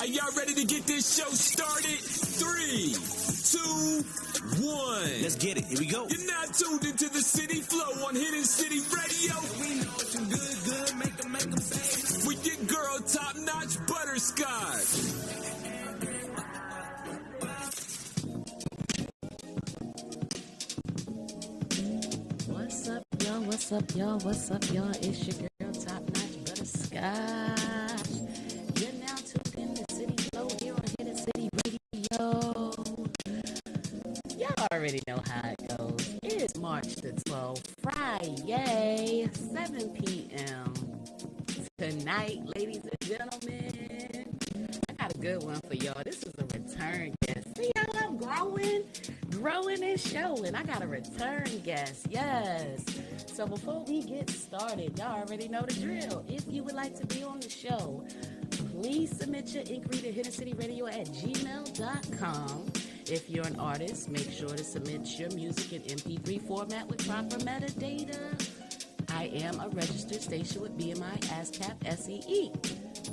Are y'all ready to get this show started? 3, 2, 1. Let's get it. Here we go. You're now tuned into the City Flow on Hidden City Radio. We know it's good. Make them say. With your girl, Top Notch Butterscotch. What's up, y'all? It's your girl, Top Notch Butterscotch. You're now tuned in to City Flow here on Hidden City Radio. Y'all already know how it goes. It is March the 12th, Friday, 7 p.m. Tonight, ladies and gentlemen, I got a good one for y'all. This is a return guest. See how I'm growing and showing. I got a return guest, yes. So before we get started, y'all already know the drill. If you would like to be on the show, please submit your inquiry to hiddencityradio@gmail.com. If you're an artist, make sure to submit your music in MP3 format with proper metadata. I am a registered station with BMI ASCAP SEE.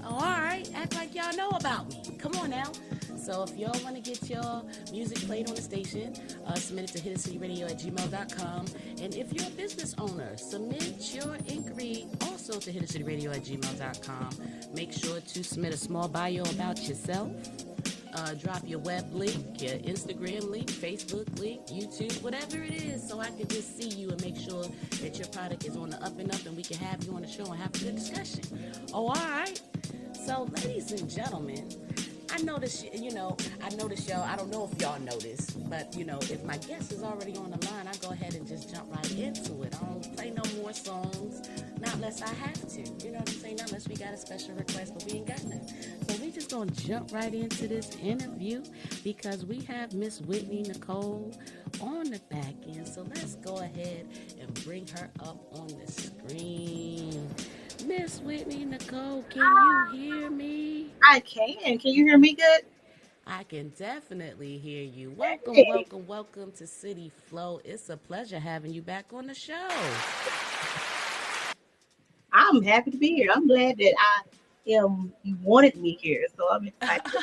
Oh, all right, act like y'all know about me. Come on now. So if y'all want to get your music played on the station, submit it to hiddencityradio@gmail.com. And if you're a business owner, submit your inquiry also to hiddencityradio@gmail.com. Make sure to submit a small bio about yourself. Drop your web link, your Instagram link, Facebook link, YouTube, whatever it is, so I can just see you and make sure that your product is on the up and up and we can have you on the show and have a good discussion. Oh, all right. So, ladies and gentlemen, I noticed, y'all, I don't know if y'all noticed, but, if my guest is already on the line, I go ahead and just jump right into it. I don't play no more songs, not unless I have to, you know what I'm saying, not unless we got a special request, but we ain't got none. So we just gonna jump right into this interview because we have Miss Whitney Nycole on the back end. So let's go ahead and bring her up on the screen. Miss Whitney Nycole, can you hear me? I can. Can you hear me good? I can definitely hear you. Welcome to City Flow. It's a pleasure having you back on the show. I'm happy to be here. I'm glad that you wanted me here, so I'm excited.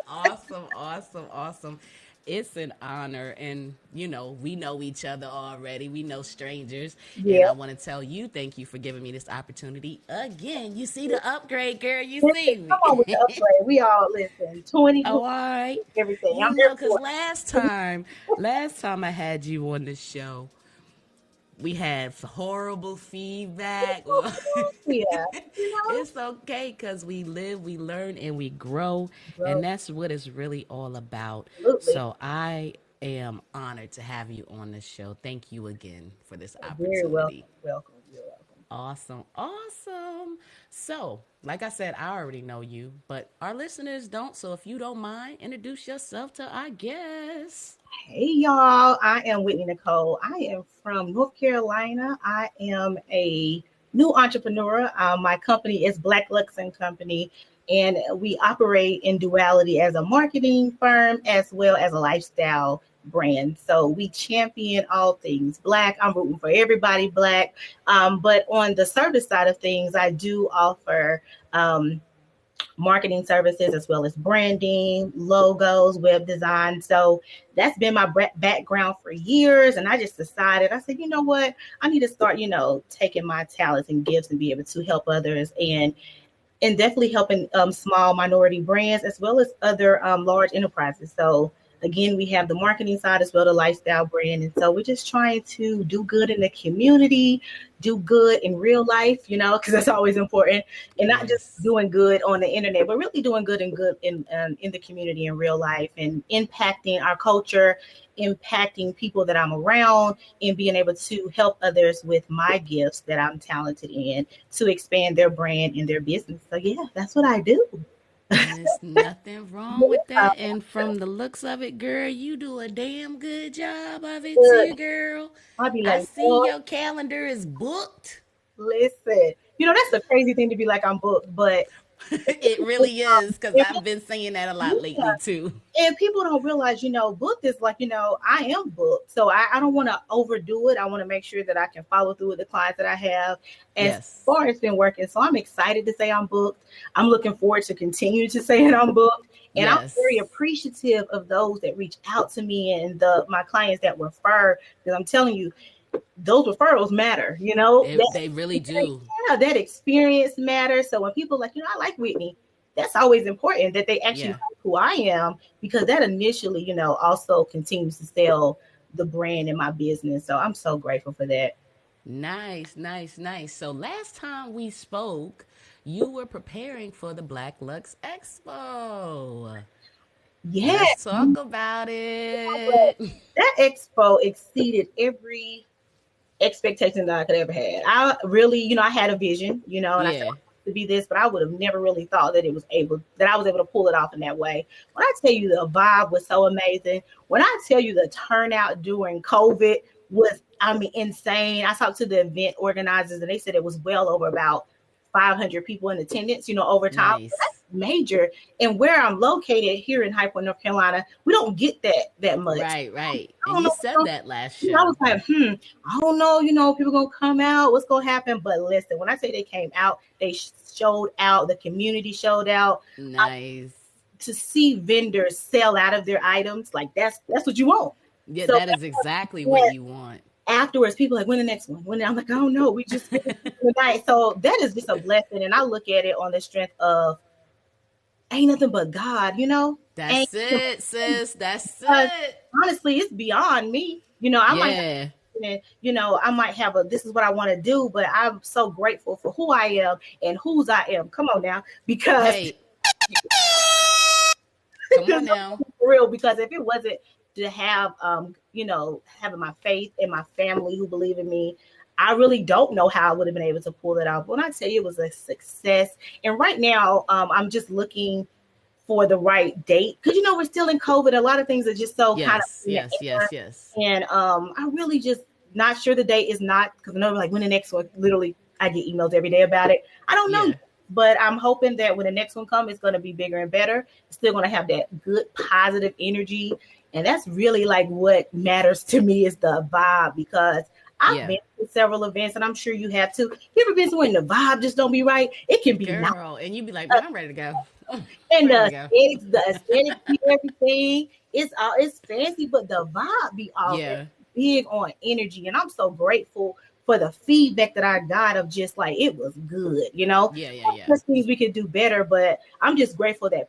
Awesome. It's an honor, and we know each other already. We know strangers, and I want to tell you, thank you for giving me this opportunity again. You see the upgrade, girl. You see me. Come on with the upgrade. We all listen. 20. Oh, all right. Everything. I'm there because last time I had you on the show, we had horrible feedback. Yeah. It's okay because we live, we learn, and we grow. And that's what it's really all about. Absolutely. So I am honored to have you on the show. Thank you again for this opportunity. Very welcome. You're welcome. Awesome. So, like I said, I already know you, but our listeners don't. So if you don't mind, introduce yourself to our guests. Hey, y'all. I am Whitney Nycole. I am from North Carolina. I am a new entrepreneur. My company is Blacklux and Company, and we operate in duality as a marketing firm as well as a lifestyle brand. So we champion all things Black. I'm rooting for everybody Black. But on the service side of things, I do offer marketing services as well as branding, logos, web design. So that's been my background for years. And I just decided, I said, you know what? I need to start, taking my talents and gifts and be able to help others and definitely helping small minority brands as well as other large enterprises. So again, we have the marketing side as well, the lifestyle brand. And so we're just trying to do good in the community, do good in real life, because that's always important. And not just doing good on the internet, but really doing good in the community in real life and impacting our culture, impacting people that I'm around, and being able to help others with my gifts that I'm talented in to expand their brand and their business. So yeah, that's what I do. There's nothing wrong with that. And from the looks of it, girl, you do a damn good job of it too, girl. I'll be like, I see your calendar is booked. Listen, that's a crazy thing to be like, I'm booked, but It really is, because And I've been saying that a lot yeah, lately too. and people don't realize, booked is like, I am booked. So I don't want to overdo it. I want to make sure that I can follow through with the clients that I have. And so Yes. far it's been working. So I'm excited to say I'm booked. I'm looking forward to continue to saying I'm booked. And I'm very Yes. appreciative of those that reach out to me and my clients that refer, because I'm telling you, those referrals matter, They really do. yeah, that experience matters. So when people like, I like Whitney, that's always important that they actually Yeah. like who I am, because that initially, also continues to sell the brand in my business. So I'm so grateful for that. Nice, nice, nice. So last time we spoke, you were preparing for the Blacklux Expo. Yeah, Let's talk about it. that expo exceeded every expectation that I could ever had. I really, I had a vision, and I said Yeah. to be this, but I would have never really thought that I was able to pull it off in that way. When I tell you the vibe was so amazing, when I tell you the turnout during COVID was, I mean, insane. I talked to the event organizers and they said it was well over about 500 people in attendance, over time. That's Nice. major. And where I'm located here in High Point, North Carolina, we don't get that much. Right, right. I And don't you know said that last I was show. like, I don't know, people gonna come out, what's gonna happen? But listen, when I say they came out, they showed out, the community showed out. Nice. To see vendors sell out of their items, like that's what you want. Yeah, So that is exactly what yeah, you want. afterwards, people are like, when the next one? When I'm like, I don't know, we just finished tonight. So that is just a blessing, and I look at it on the strength of ain't nothing but God, ain't That's it, sis. That's because it. honestly, it's beyond me. I might have Yeah. and I might have this is what I want to do, but I'm so grateful for who I am and whose I am. Come on now, because Hey, come on now. for real, because if it wasn't to have having my faith and my family who believe in me, I really don't know how I would have been able to pull it off. When I tell you it was a success, and right now I'm just looking for the right date, because we're still in COVID. A lot of things are just so kind of Yes, yes, yes, yes. and I really just not sure the date is not, because I know like when the next one, literally I get emails every day about it. I don't know. Yeah. But I'm hoping that when the next one comes, it's going to be bigger and better. It's still going to have that good, positive energy. And that's really like what matters to me is the vibe, because I've Yeah. been to several events and I'm sure you have too. You ever been somewhere and the vibe just don't be right? It can be nice. Girl, and you'd be like, man, I'm ready to go. I'm And ready to go. the aesthetics, everything, it's fancy, but the vibe be all Yeah. big on energy. And I'm so grateful for the feedback that I got of just like it was good, Yeah, yeah, yeah. There's things we could do better, but I'm just grateful that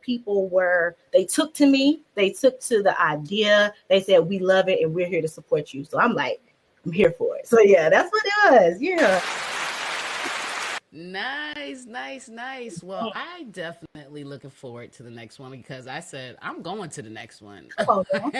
they took to me, they took to the idea, they said we love it and we're here to support you. So I'm like, I'm here for it. So yeah, that's what it was. Yeah. Nice, nice, nice. Well, I definitely looking forward to the next one, because I said I'm going to the next one. Come on now.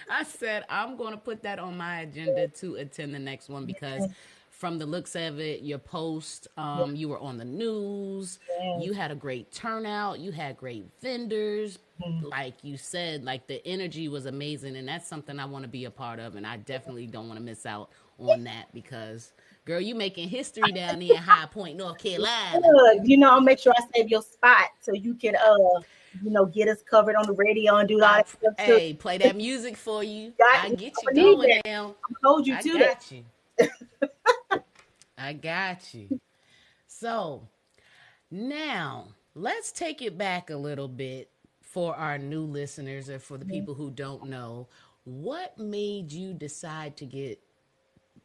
I said I'm going to put that on my agenda to attend the next one, because from the looks of it, your post, you were on the news, you had a great turnout, you had great vendors. Like you said, like the energy was amazing, and that's something I want to be a part of, and I definitely don't want to miss out on that, because girl, you making history down there in High Point, North Carolina. Good. I'll make sure I save your spot so you can get us covered on the radio and do all that stuff too. Hey, play that music for you. Got I you. get I you need going that. now. I told you I to that. got you. I got you. So now let's take it back a little bit for our new listeners, or for the people who don't know. What made you decide to get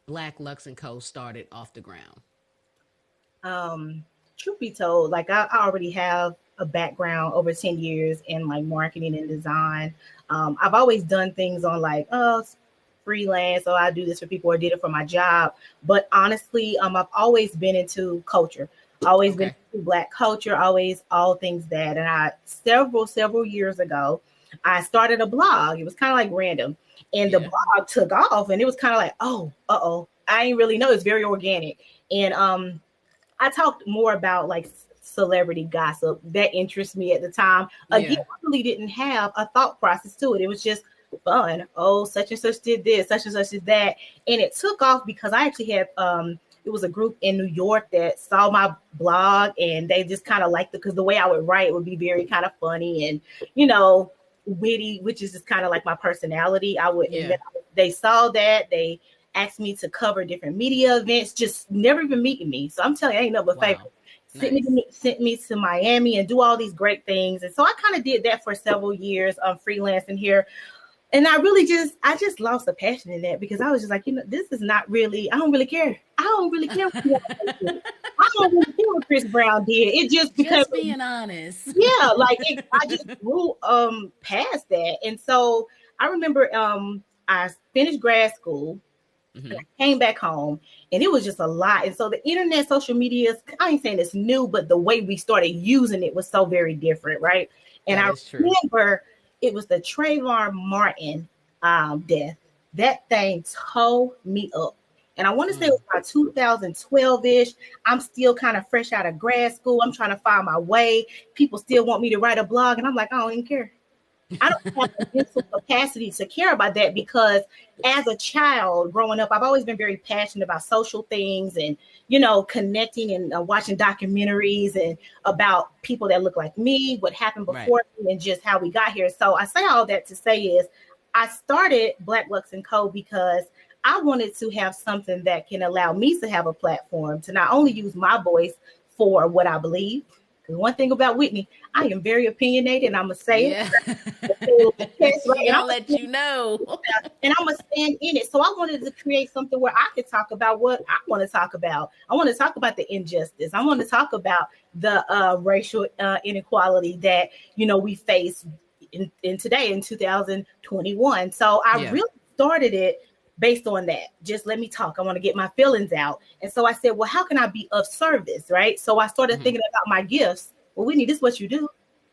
Blacklux & Co. started off the ground? Truth be told, like I already have a background over 10 years in like marketing and design. I've always done things on like freelance, so I do this for people or did it for my job. But honestly, I've always been into culture, always been Okay. into Black culture, always all things that. And I several years ago, I started a blog. It was kind of like random, and the Yeah. blog took off, and it was kind of like, oh, I ain't really know. It's very organic, and I talked more about like celebrity gossip that interests me at the time. Again, Yeah. I really didn't have a thought process to it. It was just fun. Oh, such and such did this, such and such did that. And it took off because I actually had it was a group in New York that saw my blog, and they just kind of liked it because the way I would write would be very kind of funny and, witty, which is just kind of like my personality. And then they saw that. They asked me to cover different media events, just never even meeting me. So I'm telling you, I ain't nothing but favorite. Sent me to Miami and do all these great things. And so I kind of did that for several years, freelancing here. And I just lost the passion in that because I was just like, this is not really, I don't really care. I don't really care. I don't really care what Chris Brown did. It just because being honest. Yeah, I just grew past that. And so I remember I finished grad school. Mm-hmm. I came back home and it was just a lot. And so the internet, social media, I ain't saying it's new, but the way we started using it was so very different, right? And I remember it was the Trayvon Martin death. That thing tore me up. And I want to say it was about 2012-ish. I'm still kind of fresh out of grad school. I'm trying to find my way. People still want me to write a blog. And I'm like, I don't even care. I don't have the mental capacity to care about that because as a child growing up, I've always been very passionate about social things and, connecting and watching documentaries and about people that look like me, what happened before me, and just how we got here. So I say all that to say is I started Blacklux & Co. because I wanted to have something that can allow me to have a platform to not only use my voice for what I believe. Because one thing about Whitney, I am very opinionated, and I'm going to say it. And I'll let you know. And I'm going to stand in it. So I wanted to create something where I could talk about what I want to talk about. I want to talk about the injustice. I want to talk about the racial inequality that, we face in today in 2021. So I really started it based on that. Just let me talk. I want to get my feelings out. And so I said, well, how can I be of service? Right. So I started thinking about my gifts. Well, Whitney, this is what you do.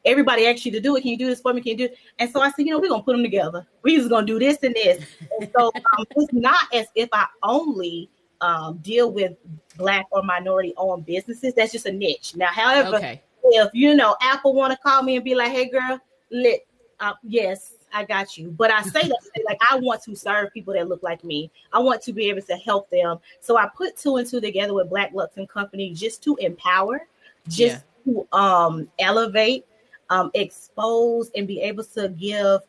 Everybody asks you to do it. Can you do this for me? Can you do it? And so I said, we're going to put them together. We're just going to do this and this. And so it's not as if I only deal with Black or minority owned businesses. That's just a niche. Now, however, if, Apple want to call me and be like, hey, girl, yes, I got you. But I say that I want to serve people that look like me. I want to be able to help them. So I put 2 and 2 together with Blacklux & Company just to empower, to elevate, expose, and be able to give,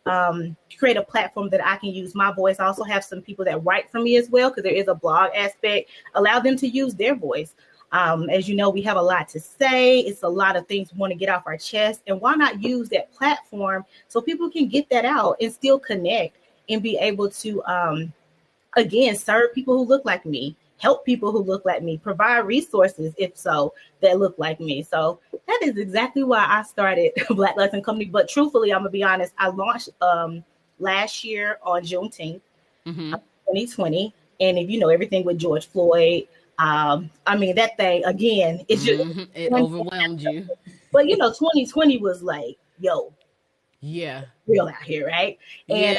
create a platform that I can use my voice. I also have some people that write for me as well, because there is a blog aspect, allow them to use their voice. As you know, we have a lot to say. It's a lot of things we want to get off our chest. And why not use that platform so people can get that out and still connect and be able to, again, serve people who look like me, help people who look like me, provide resources, if so, that look like me. So that is exactly why I started Blacklux & Company. But truthfully, I'm going to be honest, I launched last year on Juneteenth, 2020. And if you know everything with George Floyd, that thing, again, it's just it overwhelmed you. But 2020 was like, real out here, right? And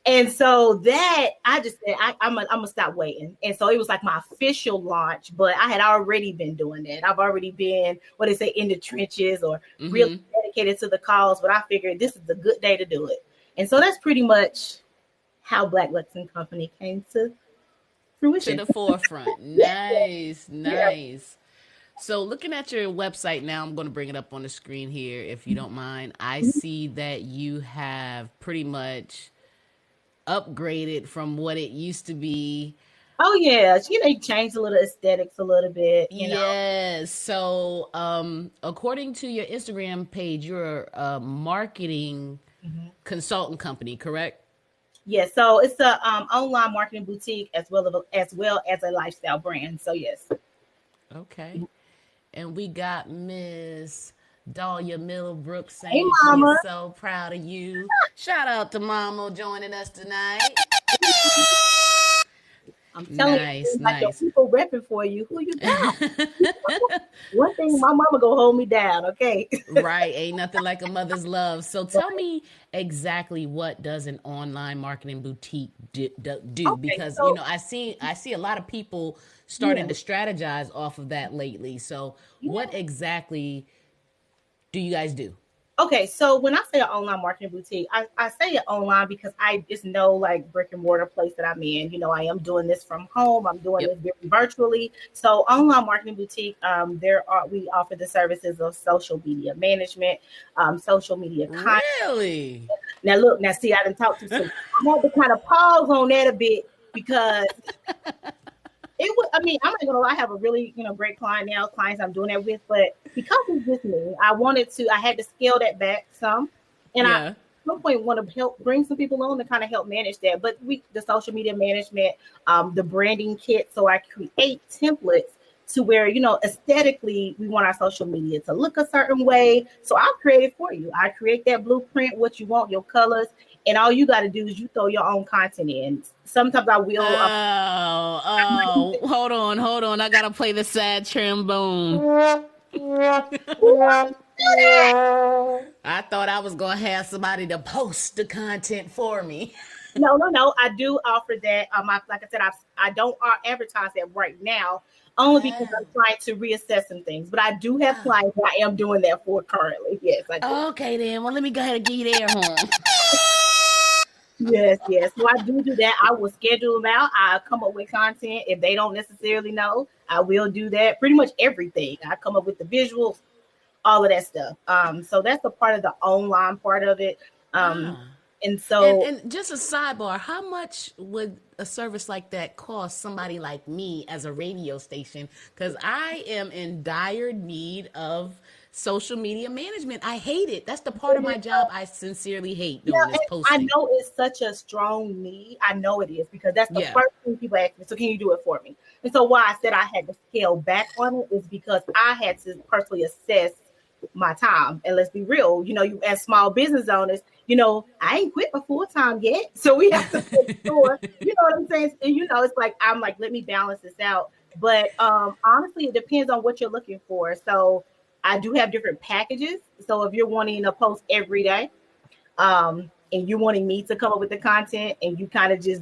and so that I just said I'm gonna stop waiting. And so it was like my official launch, but I had already been doing that. I've already been in the trenches or really dedicated to the cause. But I figured this is a good day to do it. And so that's pretty much how Blacklux & Company came to fruition. To the forefront. Nice. So looking at your website now, I'm going to bring it up on the screen here, if you don't mind. I see that you have pretty much upgraded from what it used to be. Oh, yeah. You changed a little aesthetics a little bit. Yes. So according to your Instagram page, you're a marketing consultant company, correct? Yes, so it's a online marketing boutique as well as a lifestyle brand. So yes. Okay. And we got Miss Dahlia Middlebrook saying hey, Mama. She's so proud of you. Shout out to Mama joining us tonight. I'm telling you, like your people repping for you. Who you got? One thing, my mama gonna hold me down, okay? Right, ain't nothing like a mother's love. So tell me exactly what does an online marketing boutique do? Okay, because I see a lot of people starting to strategize off of that lately. So what exactly do you guys do? Okay, so when I say an online marketing boutique, I say it online because I just know like brick and mortar place that I'm in. You know, I am doing this from home. I'm doing Yep. this very virtually. So online marketing boutique, we offer the services of social media management, social media content. Really? Now look, now see, I didn't talk too soon. I had to kind of pause on that a bit because it was, I mean, I'm not gonna lie, I have a really, great clients I'm doing that with, but because it's just me, I had to scale that back some. And I Yeah. at some point want to help bring some people on to kind of help manage that. But the social media management, the branding kit, so I create templates to where, aesthetically we want our social media to look a certain way. So I'll create it for you. I create that blueprint, what you want, your colors, and all you got to do is you throw your own content in. Sometimes I will. Hold on. I gotta play the sad trombone. I thought I was gonna have somebody to post the content for me. No. I do offer that. Like I said, I don't advertise that right now, only because Oh. I'm trying to reassess some things. But I do have clients that I am doing that for currently. Yes, I do. Okay then. Well, let me go ahead and get you there, home. Yes. So I do that. I will schedule them out. I come up with content. If they don't necessarily know, I will do that. Pretty much everything. I come up with the visuals, all of that stuff. So that's a part of the online part of it. Um, Ah. and so And just a sidebar, how much would a service like that cost somebody like me as a radio station? Because I am in dire need of social media management. I hate it. That's the part of my job I sincerely hate Yeah, doing is and I posting. know it's such a strong need. I know it is because that's the Yeah. first thing people ask me. So can you do it for me? And so why I said I had to scale back on it is because I had to personally assess my time. And let's be real, you as small business owners, I ain't quit my full time yet. So we have to make sure, you know what I'm saying? And it's like I'm like, let me balance this out. But honestly, it depends on what you're looking for. So I do have different packages. So if you're wanting to post every day, and you wanting me to come up with the content and you kind of just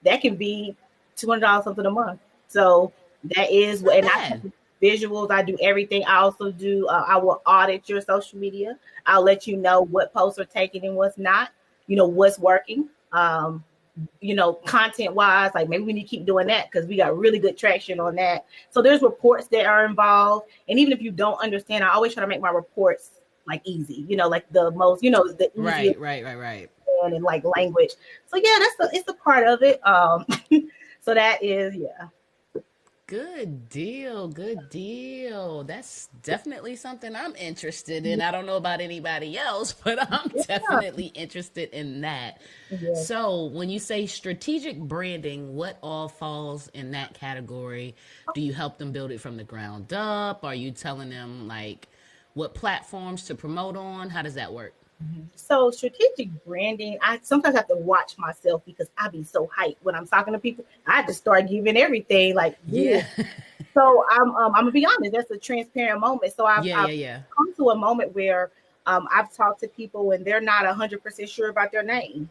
that can be $200 something a month. So that is Not what, and I bad. do visuals, I do everything. I also do I will audit your social media. I'll let you know what posts are taken and what's not, what's working. Content wise, like maybe we need to keep doing that because we got really good traction on that. So there's reports that are involved. And even if you don't understand, I always try to make my reports like easy, like the most, the easiest Right. and like language. So yeah, it's a part of it. So that is, yeah. Good deal. Good deal. That's definitely something I'm interested in. I don't know about anybody else, but I'm Yeah. definitely interested in that. Yes. So, when you say strategic branding, what all falls in that category? Do you help them build it from the ground up? Are you telling them like what platforms to promote on? How does that work? So strategic branding, I sometimes have to watch myself because I be so hyped when I'm talking to people. I just start giving everything like this. Yeah. So I'm gonna be honest. That's a transparent moment. So I've Yeah. come to a moment where I've talked to people and they're not 100% sure about their name,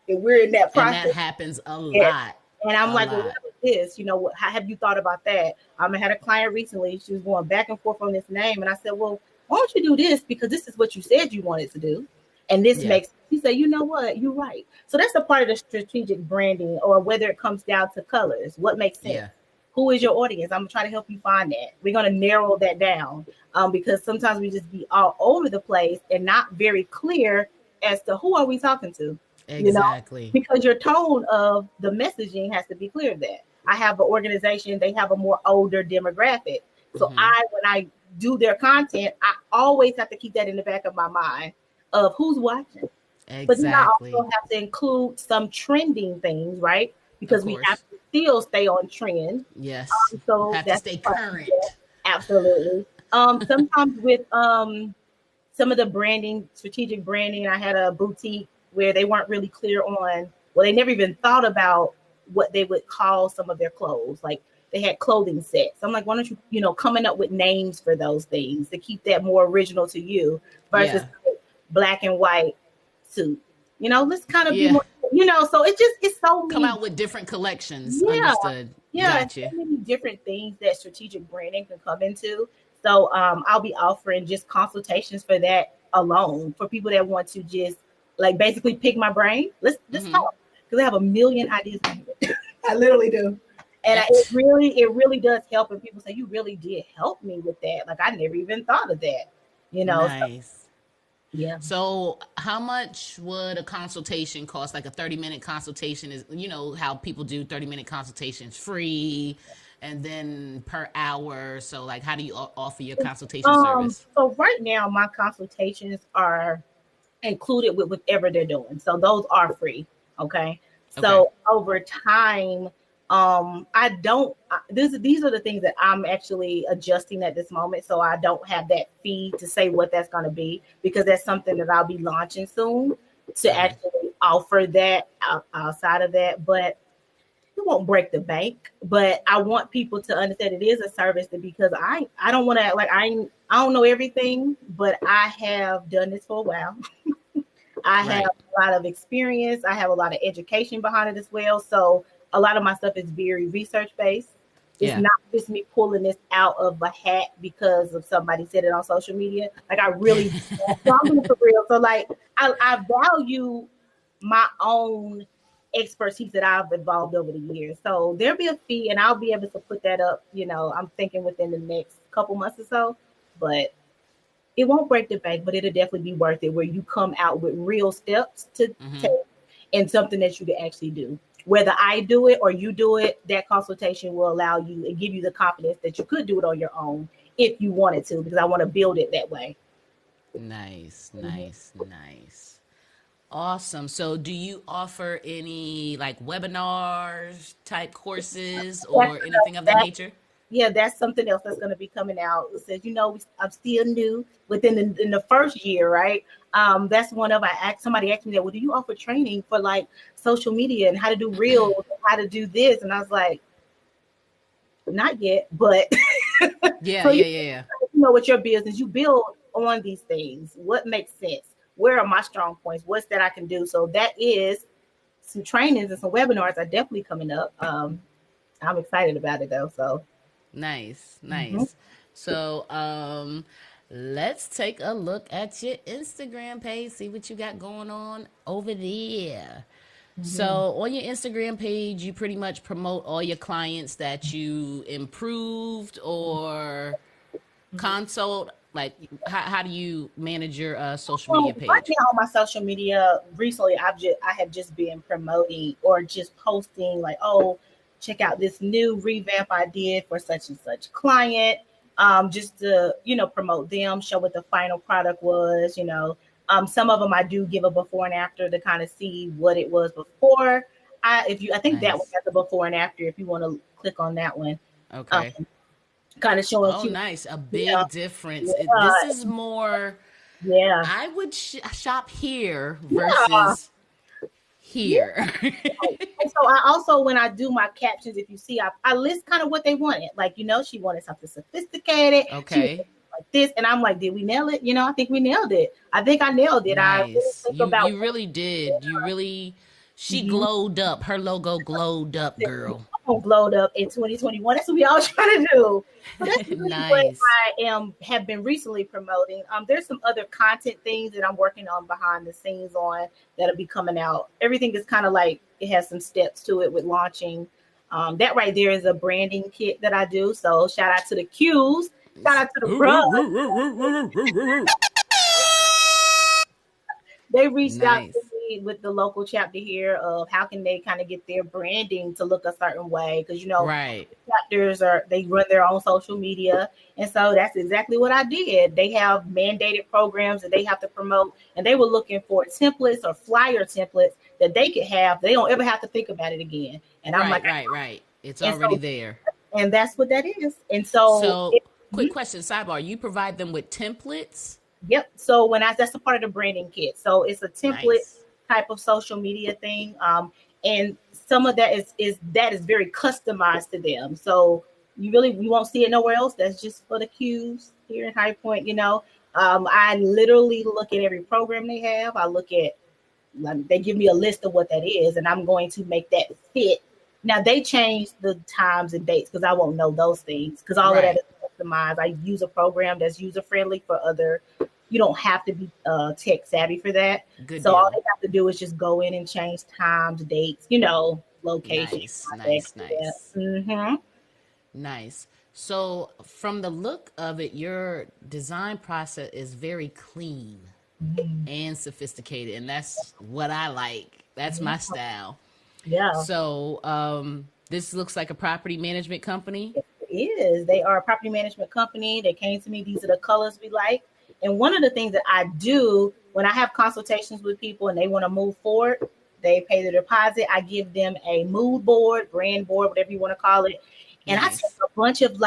and we're in that And that process. happens a Yes. lot. And I'm A like, well, what lot. is this? How have you thought about that? I had a client recently. She was going back and forth on this name, and I said, well, why don't you do this because this is what you said you wanted to do, and this Yeah. makes. He said, you know what, you're right. So that's a part of the strategic branding, or whether it comes down to colors, what makes sense. Yeah. Who is your audience? I'm gonna try to help you find that. We're gonna narrow that down because sometimes we just be all over the place and not very clear as to who are we talking to. You know, Exactly. because your tone of the messaging has to be clear. That I have an organization, they have a more older demographic. So when I do their content, I always have to keep that in the back of my mind of who's watching. But then I Exactly. also have to include some trending things, right? Of Because we have course. to still stay on trend. Yes. So Have to that's stay part, yeah, current. absolutely. Sometimes with some of the branding, strategic branding, I had a boutique where they weren't really clear on, well, they never even thought about what they would call some of their clothes. Like they had clothing sets. I'm like, why don't you, coming up with names for those things to keep that more original to you versus Yeah. like black and white suit. Let's kind of be Yeah. more, so it's so Come many. out with different collections. Yeah, Understood. yeah, it's Gotcha. so many different things that strategic branding can come into. So I'll be offering just consultations for that alone for people that want to just like basically pick my brain. Let's just talk because I have a million ideas. I literally do. And it really does help. And people say, you really did help me with that. Like, I never even thought of that, you know? Nice. So, yeah. So how much would a consultation cost? Like a 30-minute consultation is, you know, how people do 30-minute consultations free and then per hour. So like, how do you offer your consultation service? So right now, my consultations are included with whatever they're doing. So those are free. Okay. So over time, I don't, these are the things that I'm actually adjusting at this moment. So I don't have that fee to say what that's going to be because that's something that I'll be launching soon to actually offer that outside of that. But it won't break the bank, but I want people to understand it is a service because I don't want to act like I don't know everything, but I have done this for a while. I have a lot of experience. I have a lot of education behind it as well. So a lot of my stuff is very research based. It's not just me pulling this out of a hat because of somebody said it on social media. Like I really, I'm for real. So like I value my own expertise that I've evolved over the years. So there'll be a fee and I'll be able to put that up, you know, I'm thinking within the next couple months or so, but it won't break the bank, but it'll definitely be worth it where you come out with real steps to take and something that you can actually do. Whether I do it or you do it, that consultation will allow you and give you the confidence that you could do it on your own if you wanted to, because I want to build it that way. Nice. Awesome. So do you offer any like webinars type courses or anything of that nature? Yeah, that's something else that's going to be coming out. It says, you know, I'm still new within in the first year, right? That's one of somebody asked me that, well, do you offer training for like social media and how to do reels, how to do this? And I was like, not yet, but yeah. You know, with your business, you build on these things. What makes sense? Where are my strong points? What's that I can do? So that is some trainings and some webinars are definitely coming up. I'm excited about it though. So nice. So let's take a look at your Instagram page, see what you got going on over there. So on your Instagram page, you pretty much promote all your clients that you improved or consult. Like, how do you manage your social media page? Right now on my social media, recently I have just been promoting or just posting like, oh, check out this new revamp I did for such and such client. Just to, you know, promote them, show what the final product was, you know. Some of them I do give a before and after to kind of see what it was before. I think that one has a before and after if you want to click on that one. Okay. Kind of showing you. Nice. A big difference. Yeah. This is more, I would shop here versus here. And so I also, when I do my captions, if you see, I list kind of what they wanted. Like, you know, she wanted something sophisticated. Okay. Like this. And I'm like, did we nail it? You know, I think we nailed it. I think I nailed it. Nice. You really did. You really, she glowed up. Her logo glowed up, girl. Glowed up in 2021. That's what we all trying to do. So that's really nice. what I have been recently promoting. There's some other content things that I'm working on behind the scenes on that'll be coming out. Everything is kind of like it has some steps to it with launching. That right there is a branding kit that I do. So shout out to the Q's. Shout out to the bros. They reached out to me with the local chapter here of how can they kind of get their branding to look a certain way, because you know chapters they run their own social media, and so that's exactly what I did. They have mandated programs that they have to promote, and they were looking for templates or flyer templates that they could have. They don't ever have to think about it again. And I'm like, right. It's already there, and that's what that is. And so quick question, sidebar: you provide them with templates? Yep. So that's a part of the branding kit. So it's a template type of social media thing. And some of that is very customized to them. So you won't see it nowhere else. That's just for the Qs here in High Point, you know. I literally look at every program they have. I look at, they give me a list of what that is, and I'm going to make that fit. Now they change the times and dates because I won't know those things because all of that is customize. I use a program that's user friendly for other. You don't have to be tech savvy for that. Good so deal. all they have to do is just go in and change times, dates, location. Nice. Mm-hmm. Nice. So from the look of it, your design process is very clean and sophisticated, and that's what I like. That's my style. Yeah. So this looks like a property management company. It is. They are a property management company. They came to me. These are the colors we like. And one of the things that I do when I have consultations with people and they want to move forward, they pay the deposit. I give them a mood board, brand board, whatever you want to call it. And I take a bunch of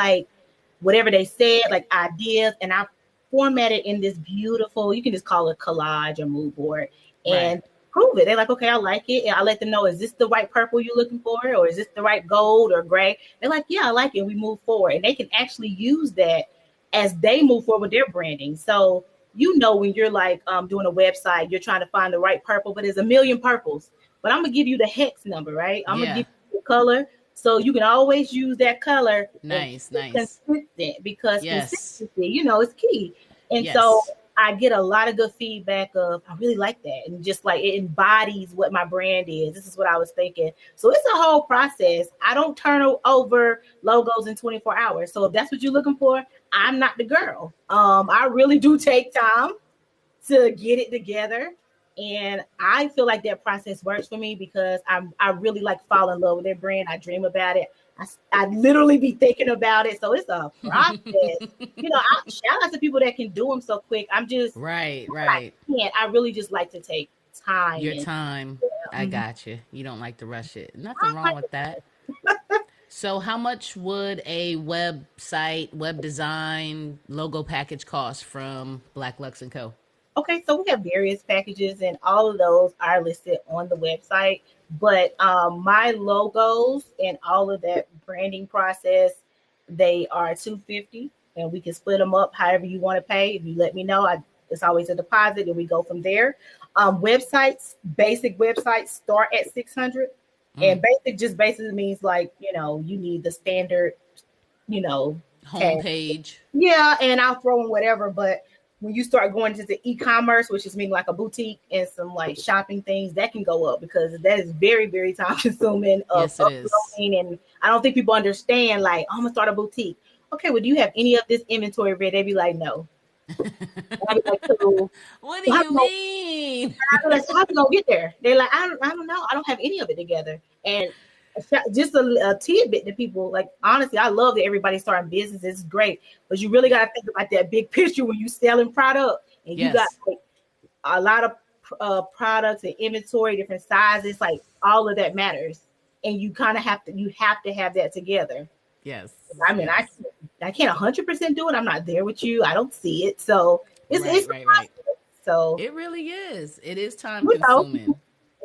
whatever they said, ideas, and I format it in this beautiful, you can just call it collage or mood board, and prove it. They're like, okay, I like it. And I let them know, is this the right purple you're looking for? Or is this the right gold or gray? They're like, yeah, I like it. We move forward. And they can actually use that as they move forward with their branding. So, when you're doing a website, you're trying to find the right purple, but there's a million purples. But I'm going to give you the hex number, right? I'm going to give you the color. So you can always use that color. Nice. Consistent, because consistency, is key. And so I get a lot of good feedback of, I really like that. And just it embodies what my brand is. This is what I was thinking. So it's a whole process. I don't turn over logos in 24 hours. So if that's what you're looking for, I'm not the girl. I really do take time to get it together. And I feel like that process works for me because I really fall in love with their brand. I dream about it. I literally be thinking about it. So it's a process. I shout out to people that can do them so quick. I'm just right. I really just like to take time. Your time. I got you. You don't like to rush it. Nothing wrong with that. So how much would a website, web design, logo package cost from Blacklux & Co.? Okay, so we have various packages, and all of those are listed on the website. But my logos and all of that branding process, they are $250, and we can split them up however you want to pay. If you let me know, it's always a deposit, and we go from there. Basic websites start at $600, and basic just basically means you need the standard, homepage. Yeah, and I'll throw in whatever, but when you start going into the e-commerce, which is meaning like a boutique and some shopping things, that can go up because that is very, very time consuming. Yes, it is. And I don't think people understand, I'm going to start a boutique. Okay, well, do you have any of this inventory ready? They'd be like, no. I'd be like, so, what do you mean? I'd be like, so how you going to get there? They're like, I don't know. I don't have any of it together. And just a tidbit to people, honestly, I love that everybody's starting business. It's great, but you really got to think about that big picture when you're selling product and you got a lot of products and inventory, different sizes, all of that matters, and you kind of have to have that together. Yes. I mean, I can't 100% do it. I'm not there with you. I don't see it, so it's right. So it really is. It is time consuming.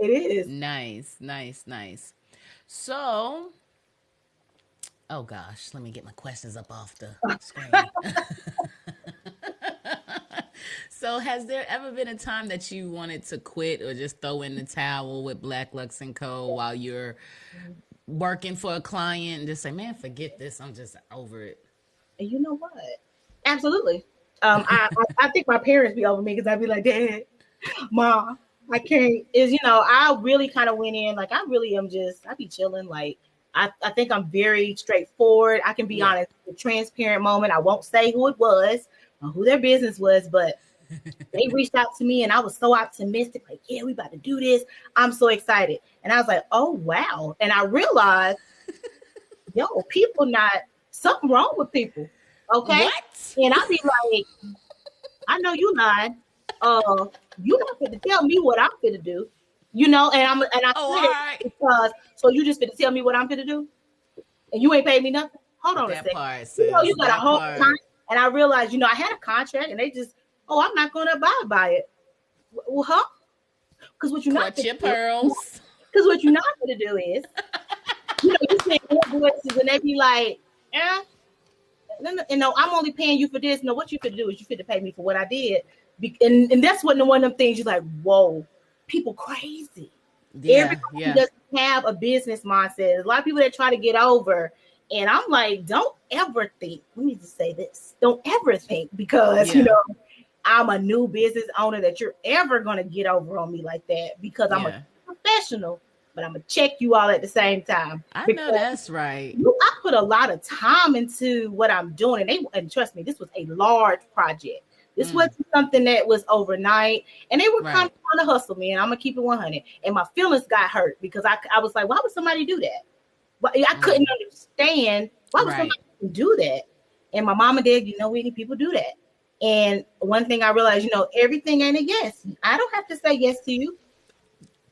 It is. Nice. So, oh gosh, let me get my questions up off the screen. So, has there ever been a time that you wanted to quit or just throw in the towel with Blacklux & Co. while you're working for a client and just say, man, forget this, I'm just over it? You know what? Absolutely. I think my parents be over me because I'd be like, Dad, Mom, I can't. I really kind of went in, I really am I be chilling. I think I'm very straightforward. I can be honest, a transparent moment. I won't say who it was or who their business was, but they reached out to me and I was so optimistic. Yeah, we about to do this. I'm so excited. And I was like, oh, wow. And I realized, something wrong with people. Okay. What? And I'll be like, I know you lied. You not fit to tell me what I'm fit to do, and I right. because so you just fit to tell me what I'm fit to do, and you ain't paid me nothing. Hold on a second. You got a whole time, and I realized, I had a contract, and they just, I'm not going to abide by it. Well, huh? Because what you're not Clutch your pearls. Because what you're not going to do is, you send invoices, and they be like, no, I'm only paying you for this. No, what you fit to do is you fit to pay me for what I did. And that's one of them things you're like, whoa, people crazy. Everybody doesn't have a business mindset. There's a lot of people that try to get over And I'm like, don't ever think, let me just say this, don't ever think because, I'm a new business owner that you're ever going to get over on me like that because I'm a professional, but I'm going to check you all at the same time. I know that's right. I put a lot of time into what I'm doing. And trust me, this was a large project. This wasn't something that was overnight. And they were kind of trying to hustle me. And I'm going to keep it 100. And my feelings got hurt because I was like, why would somebody do that? But I couldn't understand why would somebody do that. And my mama did, Whitney, people do that. And one thing I realized, everything ain't a yes. I don't have to say yes to you.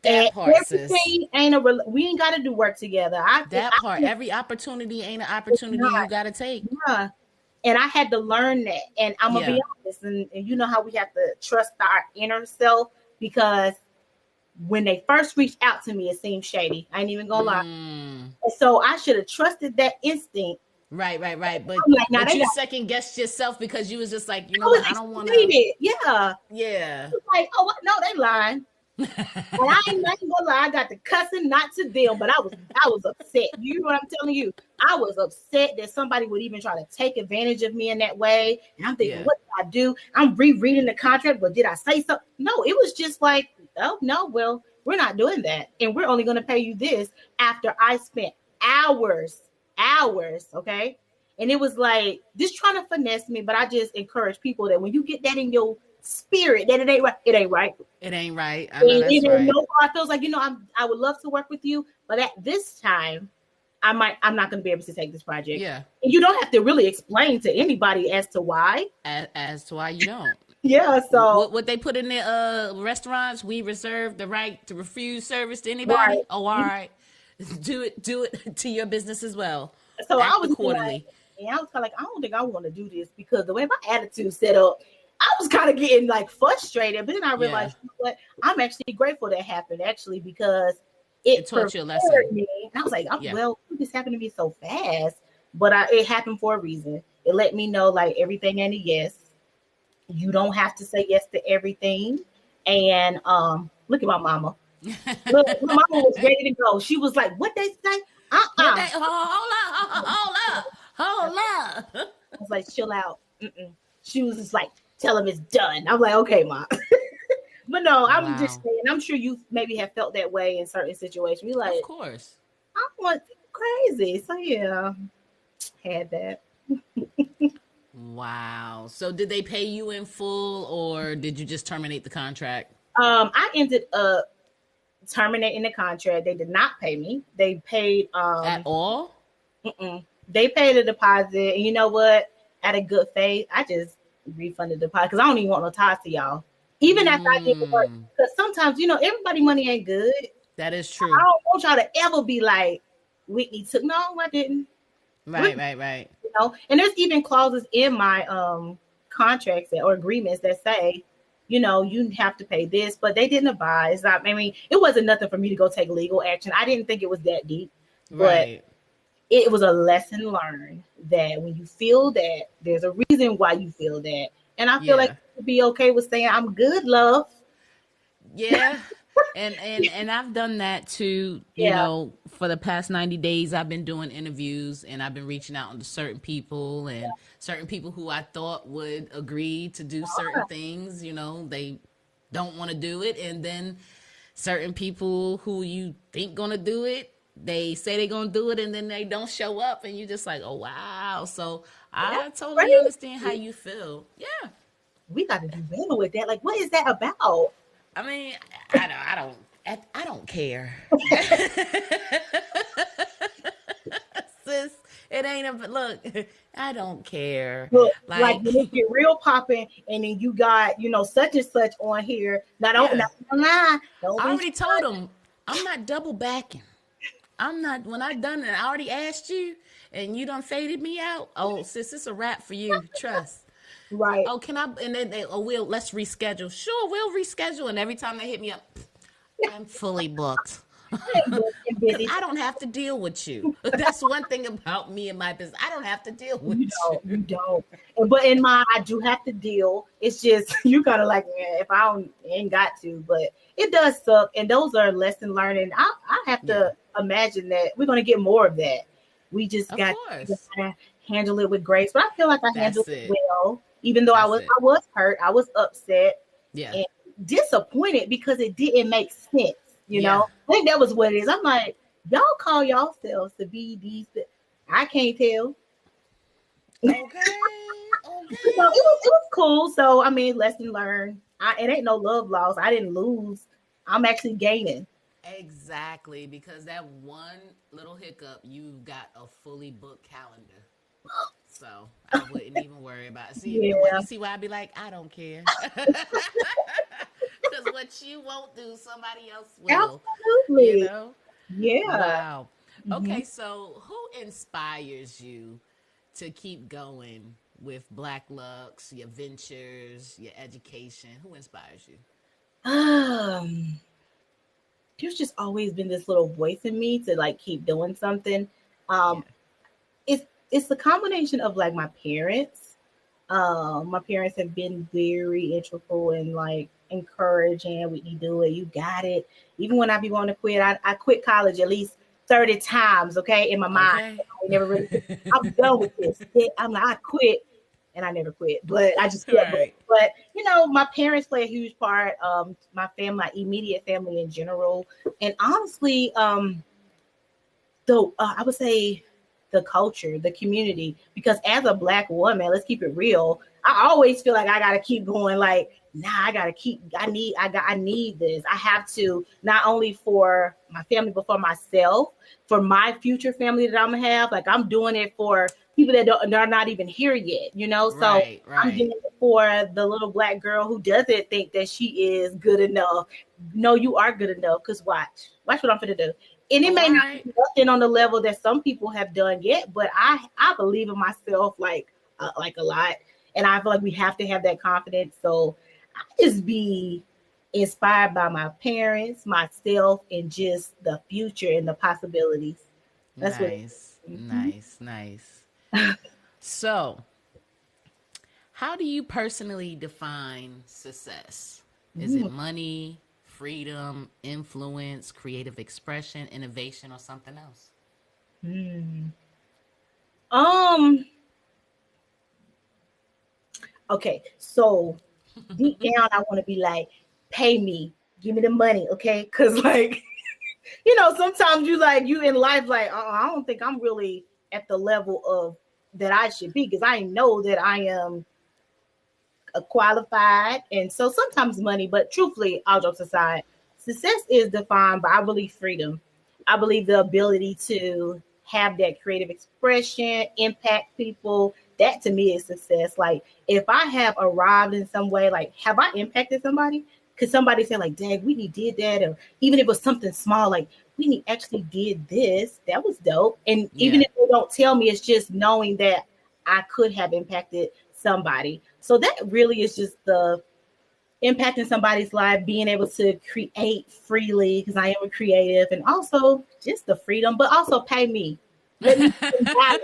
That part, everything ain't we ain't got to do work together. Every opportunity ain't an opportunity you got to take. Yeah. And I had to learn that. And I'm going to be honest. And you know how we have to trust our inner self because when they first reached out to me, it seemed shady. I ain't even going to lie. And so I should have trusted that instinct. Right. But you second guessed yourself because you was just like, what? I don't want to. Yeah. Like, oh, no, they lying. And I ain't gonna lie, I got the cussing not to them, but I was upset. You know what I'm telling you? I was upset that somebody would even try to take advantage of me in that way. And I'm thinking, what did I do? I'm rereading the contract, but did I say something? No, it was just like, oh no, well, we're not doing that. And we're only gonna pay you this after I spent hours, okay? And it was like just trying to finesse me, but I just encourage people that when you get that in your spirit that it ain't right. It ain't right. I know that's right. No part feels like I would love to work with you, but at this time, I'm not going to be able to take this project. Yeah, and you don't have to really explain to anybody as to why. As to why you don't. Yeah. So what they put in the restaurants, we reserve the right to refuse service to anybody. Right. Oh, all right. Do it to your business as well. So I was accordingly. And I was kind of like, I don't think I want to do this because the way my attitude set up. I was kind of getting like frustrated, but then I realized, what? I'm actually grateful that happened actually because it taught you a lesson. Me. And I was like, well, this happened to me so fast, but it happened for a reason. It let me know like everything ain't a yes. You don't have to say yes to everything. And look at my mama. Look, my mama was ready to go. She was like, "What they say? Hold up." I was like, "Chill out." She was just like. Tell him it's done. I'm like, okay, Mom. But no, I'm just saying, I'm sure you maybe have felt that way in certain situations. You're like, of course. I want crazy. So yeah, had that. Wow. So did they pay you in full or did you just terminate the contract? I ended up terminating the contract. They did not pay me. They paid at all? They paid a deposit. And you know what? Out of good faith, I just refunded the deposit because I don't even want no ties to y'all. Even after I did the work. Because sometimes, everybody money ain't good. That is true. I don't want y'all to ever be like, Whitney took. No, I didn't. Right. And there's even clauses in my contracts or agreements that say, you have to pay this, but they didn't advise. It wasn't nothing for me to go take legal action. I didn't think it was that deep. Right. But it was a lesson learned that when you feel that, there's a reason why you feel that. And I feel like you should be okay with saying, I'm good, love. Yeah. And I've done that too, for the past 90 days, I've been doing interviews and I've been reaching out to certain people and certain people who I thought would agree to do certain things, they don't want to do it. And then certain people who you think gonna do it, they say they're going to do it and then they don't show up and you just like, oh, wow. So I totally understand how you feel. Yeah. We got to do better with that. Like, what is that about? I mean, I don't care. Sis, it ain't look, I don't care. Look, like when it get real popping and then you got, such and such on here. Not lie. I already told them I'm not double backing. When I done it, I already asked you and you done faded me out. Oh, sis, it's a wrap for you. Trust. Right. Oh, can I? And then let's reschedule. Sure, we'll reschedule. And every time they hit me up, I'm fully booked. I don't have to deal with you. That's one thing about me and my business. I don't have to deal with you. You don't. But in mine, I do have to deal. It's just, you kind of like, if I ain't got to, but it does suck. And those are lesson learning. I have to imagine that we're going to get more of that We just Of got course. to handle it with grace. But I feel like I handled That's it it. well, even though That's it. I was hurt, I was upset Yeah. and disappointed because it didn't make sense. Yeah. I think that was what it is. I'm like, y'all call yourselves to be these. I can't tell. Okay. It was cool. So I mean, lesson learned. It ain't no love loss. I didn't lose. I'm actually gaining. Exactly, because that one little hiccup, you've got a fully booked calendar. So I wouldn't even worry about it. See, and what Yeah, you see why I be like, I don't care. Because what you won't do, somebody else will. You absolutely. know? Yeah. Wow. Mhm. Okay, so who inspires you to keep going with Blacklux, your ventures, your education? Who inspires you? Um, there's just always been this little voice in me to like keep doing something. Yeah. Um, it's the combination of like my parents. My parents have been very integral and like encouraging. Whitney, do it. You got it. Even when I be wanting to quit, I quit college at least 30 times. Okay, in my mind, Okay. I never really. I'm done with this. I'm like, I quit, and I never quit. But I just kept going. Right. But my parents play a huge part. My family, my immediate family in general, and honestly, I would say the culture, the community, because as a black woman, let's keep it real. I always feel like I gotta keep going. Like, nah, I gotta keep. I need this. I have to not only for my family, but for myself, for my future family that I'm gonna have. Like, I'm doing it for people that are not even here yet. So Right, I'm doing right. it for the little black girl who doesn't think that she is good enough. No, you are good enough. Cause watch what I'm gonna do, and it Oh, may all not right. be nothing on the level that some people have done yet, but I believe in myself like a lot, and I feel like we have to have that confidence. So I just be inspired by my parents, myself, and just the future and the possibilities. That's what. Nice, nice, nice. So, how do you personally define success? Is it Mhm. money, freedom, influence, creative expression, innovation, or something else? Mm. Um. Okay. So deep down, I want to be like, pay me, give me the money, okay? Because like sometimes you in life like, I don't think I'm really at the level of that I should be because I know that I am qualified, and so sometimes money. But truthfully, all jokes aside, success is defined by I believe freedom. I believe the ability to have that creative expression, impact people. That to me is success. Like if I have arrived in some way, like have I impacted somebody? Could somebody say like, "Dang, Whitney did that," or even if it was something small, like Whitney actually did this. That was dope. And even Yeah. if they don't tell me, it's just knowing that I could have impacted somebody. So that really is just the impacting somebody's life, being able to create freely because I am a creative, and also just the freedom, but also pay me. Let me balance.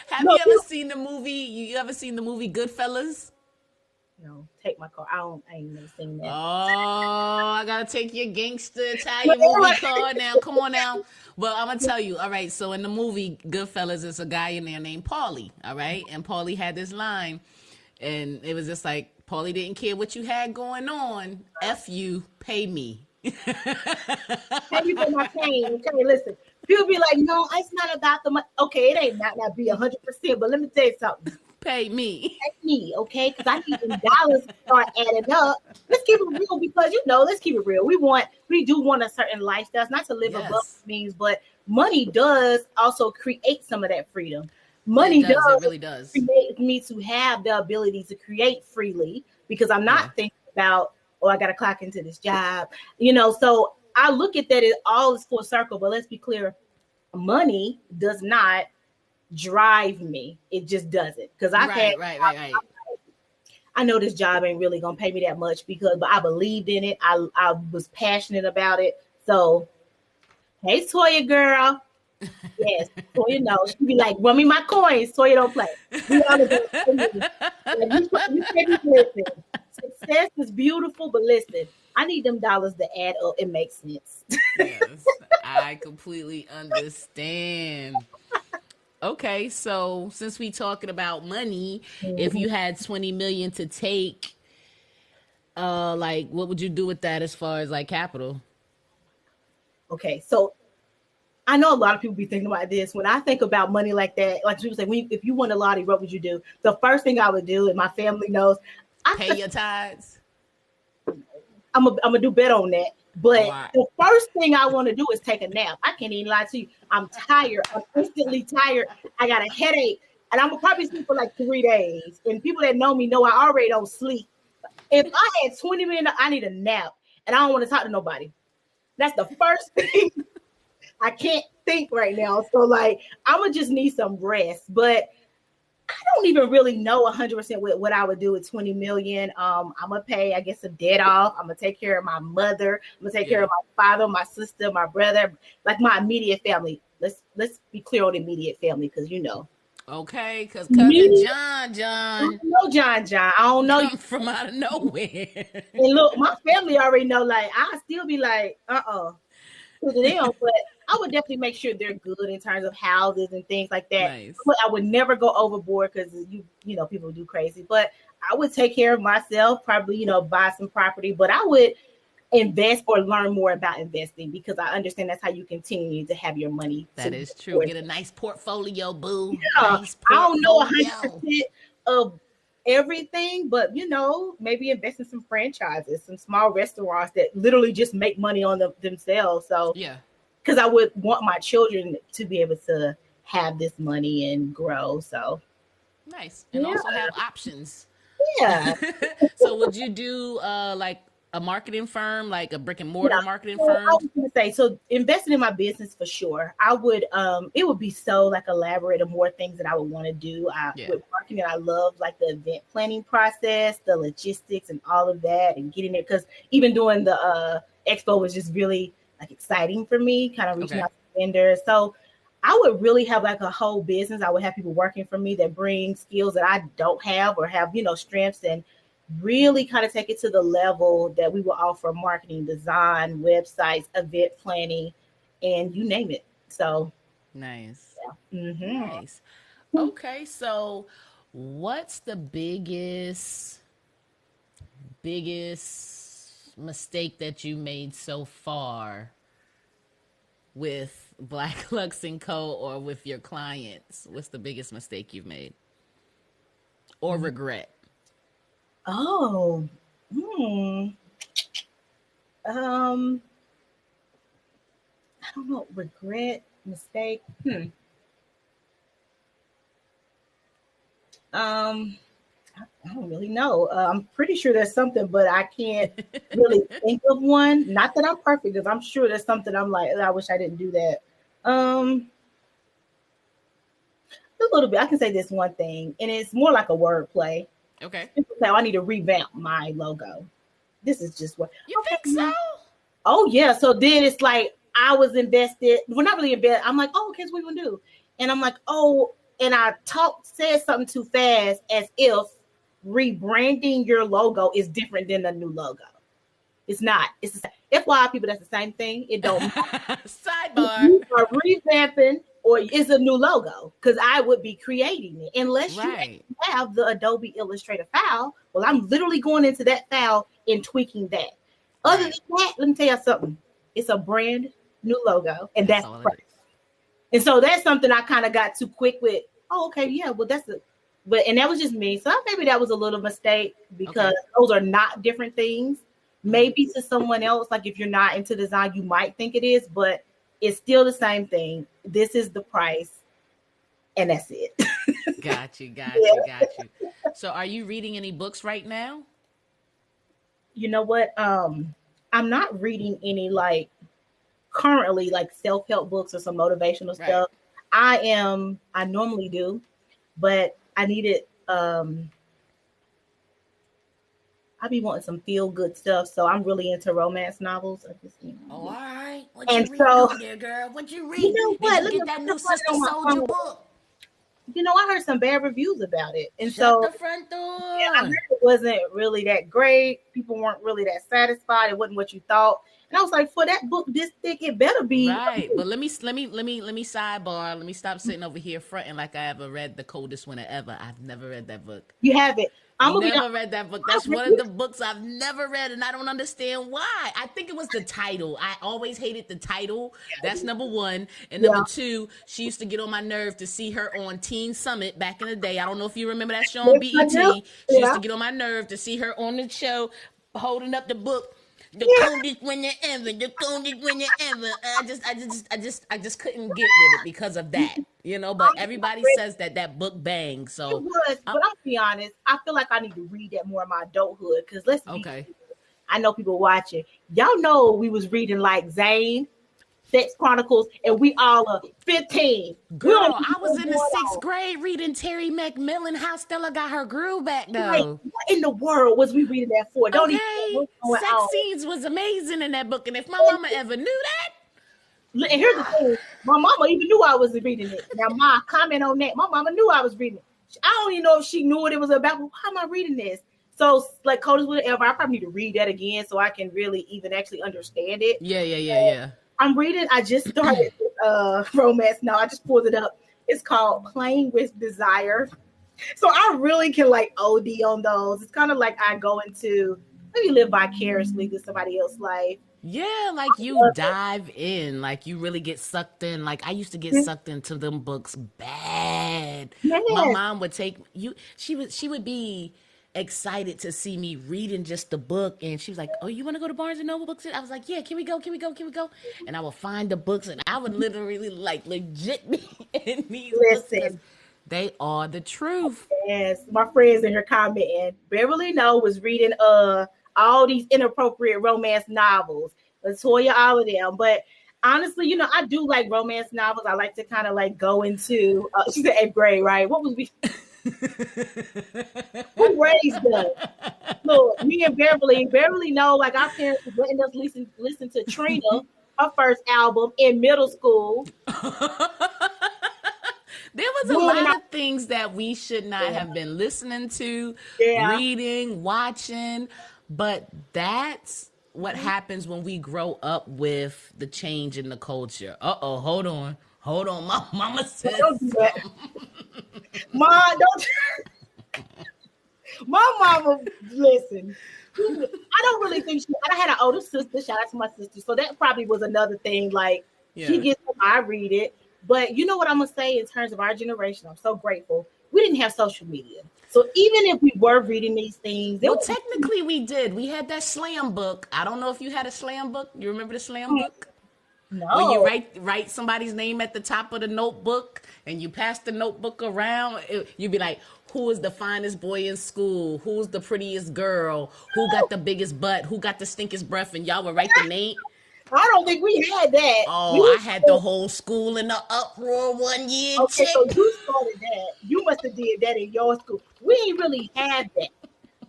Have No, you ever seen the movie? You ever seen the movie Goodfellas? take my car. I ain't never seen Oh, that. I gotta take your gangster Italian movie card now. Come on now. Well, I'm gonna tell you. All right. So in the movie Goodfellas, there's a guy in there named Paulie. All right, and Paulie had this line, and it was just like Paulie didn't care what you had going on. F you, pay me. Pay me for my pain. Okay, listen. People be like, no, it's not about the money. Okay, it ain't not be 100%, but let me tell you something. Pay me. Me, okay? Because I need them dollars to start adding up. Let's keep it real because let's keep it real. We do want a certain lifestyle, it's not to live above Yes, means, but money does also create some of that freedom. it Money does. It does really does. create me to have the ability to create freely because I'm Yeah. not thinking about, oh, I got to clock into this job, So I look at that as all is full circle, but let's be clear: money does not drive me. It just doesn't because I've had Right. Right. Right. Right. I know this job ain't really gonna pay me that much but I believed in it. I was passionate about it. So hey Toya girl. Yes, Toya knows. She be like, run me my coins. Toya don't play. We all about like you can't be listen. Success is beautiful, but listen, I need them dollars to add up and make sense. Yes, I completely understand. Okay, so since we talking about money, if Mhm. you had 20 million to take, like what would you do with that as far as like capital? Okay, so I know a lot of people be thinking about this. When I think about money like that, like people say, if you won the lottery, what would you do? The first thing I would do, and my family knows, I Pay your tithes? I'm gonna do better on that. All But right. the first thing I want to do is take a nap. I can't even lie to you. I'm tired. I'm instantly tired. I got a headache, and I'm gonna probably sleep for like 3 days. And people that know me know I already don't sleep. If I had 20 million, I need a nap, and I don't want to talk to nobody. That's the first thing. I can't think right now. So like, I'm gonna just need some rest. But I don't even really know 100% what I would do with 20 million. I'm gonna pay, I guess, some debt off. I'm gonna take care of my mother. I'm gonna take care Yeah. of my father, my sister, my brother, like my immediate family. Let's be clear on immediate family, because Okay, because cousin immediate. I John don't know John. I don't know you. come from out of nowhere. And look, my family already know. Like, I still be like, to them, but I would definitely make sure they're good in terms of houses and things like that. Nice. But I would never go overboard, because people do crazy. But I would take care of myself, probably buy some property. But I would invest or learn more about investing, because I understand that's how you continue to have your money That to is true. support. Get a nice portfolio, boo. Yeah, Nice I don't know portfolio. 100% of everything, but maybe invest in some franchises, some small restaurants that literally just make money on themselves. So Yeah. because I would want my children to be able to have this money and grow. So Nice. And yeah, also have options. yeah, So would you do like a marketing firm, like a brick and yeah. mortar marketing So I firm? was gonna say, so investing in my business for sure. I would, it would be so like elaborate and more things that I would want to do. Yeah. With marketing, I love like the event planning process, the logistics, and all of that, and getting it. Because even doing the expo was just really like exciting for me, kind of reaching Okay. out to vendors. So I would really have like a whole business. I would have people working for me that bring skills that I don't have, or have, strengths, and really kind of take it to the level that we will offer marketing, design, websites, event planning, and you name it. So, Nice. mhm. Nice. Okay, so what's the biggest mistake that you made so far with Blacklux and Co. or with your clients? What's the biggest mistake you've made or regret? Oh, hmm. Um, I don't know. Regret, mistake. Um, I don't really know. I'm pretty sure there's something, but I can't really think of one. Not that I'm perfect, because I'm sure there's something I'm like, I wish I didn't do that. Um, a little bit. I can say this one thing, and it's more like a word play. Okay. People say, "Oh, I need to revamp my logo." This is just what. You Okay. think so? Oh yeah. So then it's like I was invested. We're not really invested. I'm like, oh, okay, so what you gonna do? And I'm like, oh, and I said something too fast, as if rebranding your logo is different than the new logo. It's not. It's the same. FYI, people, that's the same thing. It don't if Sidebar. you are revamping or is a new logo, because I would be creating it unless you Right. have the Adobe Illustrator file. Well, I'm literally going into that file and tweaking that. Other than Right. that, let me tell you something. It's a brand new logo, and That's that's all it right. is. And so that's something I kind of got too quick with. Oh, okay, yeah, well, and that was just me. So maybe that was a little mistake, because Okay. those are not different things. Maybe to someone else, like if you're not into design, you might think it is, but it's still the same thing. This is the price, and that's it. Got you. Got Yeah. you. Got you. So, are you reading any books right now? You know what? I'm not reading any like currently like self-help books or some motivational Right. stuff. I normally do, but I I be wanting some feel good stuff. So I'm really into romance novels. I just, Oh, all right. What And you reading so, over there, girl? What you you reading? know Did what? you Let me get that put new the phone Sister on my Soldier phone. book? I heard some bad reviews about it. And Shut so, the front door. yeah, I heard it wasn't really that great. People weren't really that satisfied. It wasn't what you thought. And I was like, for that book this thick, it better be. Right, but let me sidebar. Let me stop sitting over here fronting like I ever read The Coldest Winter Ever. I've never read that book. You have it. I'm gonna be Never read that book. That's one of the books I've never read, and I don't understand why. I think it was the title. I always hated the title. That's number one. And number two, she used to get on my nerve to see her on Teen Summit back in the day. I don't know if you remember that show on Yes, I do. BET. She used Yeah. to get on my nerve to see her on the show holding up the book. The Yeah. coldest winter ever. The coldest winter ever. And I just couldn't get with it because of that. But everybody says that book bangs. It So was, but I'll be honest. I feel like I need to read that more in my adulthood. Because let's be okay. clear, I know people watching. Y'all know we was reading like Zane, Sex Chronicles, and we all are 15. We Girl, don't even I know was what's in the going sixth on. grade reading Terry McMillan. How Stella got her groove back Like, though. what in the world was we reading that for? Don't even know Okay, what's going sex on. scenes was amazing in that book, and if my mama ever knew And here's the thing: my mama even knew I was reading it. Now, my comment on that: my mama knew I was reading it. I don't even know if she knew what it was about. But how am I reading this? So, like, Coldest Winter Ever, I probably need to read that again so I can really even actually understand it. yeah. I'm reading. I just started romance now. I just pulled it up. It's called Playing with Desire. So I really can like OD on those. It's kind of like I go into maybe live vicariously through somebody else's life. Yeah, like you dive in, like you really get sucked in. Like I used to get sucked into them books bad. My Yes. mom would take you. She would be excited to see me reading just the book, and she was like, "Oh, you want to go to Barnes and Noble books?" I was like, "Yeah, can we go? Can we go? Can we go?" And I would find the books, and I would literally like legit be in these books because Listen. they are the truth. Yes, my friends in here commenting. Beverly No was reading all these inappropriate romance novels. Latoya, all of them. But honestly, I do like romance novels. I like to kind of like go into she's in 8th grade, right? What was we who raised us? Look, me and Beverly No, like our parents was letting us listen to Trina, her first album in middle school. There was a Doing lot of things that we should not have been listening to, Yeah. reading, watching, but that's what happens when we grow up with the change in the culture. Uh-oh, hold on. Hold on. My mama says Don't do that. Mom, don't. My mama, listen. I don't really think I had an older sister. Shout out to my sister. So that probably was another thing. Like she Yeah. gets them, I read it. But you know what I'm gonna say in terms of our generation, I'm so grateful. We didn't have social media. So even if we were reading these things, Well, technically we did. We had that slam book. I don't know if you had a slam book. You remember the slam book? When you no. write somebody's name at the top of the notebook and you pass the notebook around, you'd be like, who is the finest boy in school? Who's the prettiest girl? Who got the biggest butt? Who got the stinkest breath? And y'all would write the name. I don't think we had that. Oh, I had the whole school in the uproar one year. Okay, Chick. so you started that. You must have did that in your school. We ain't really had that.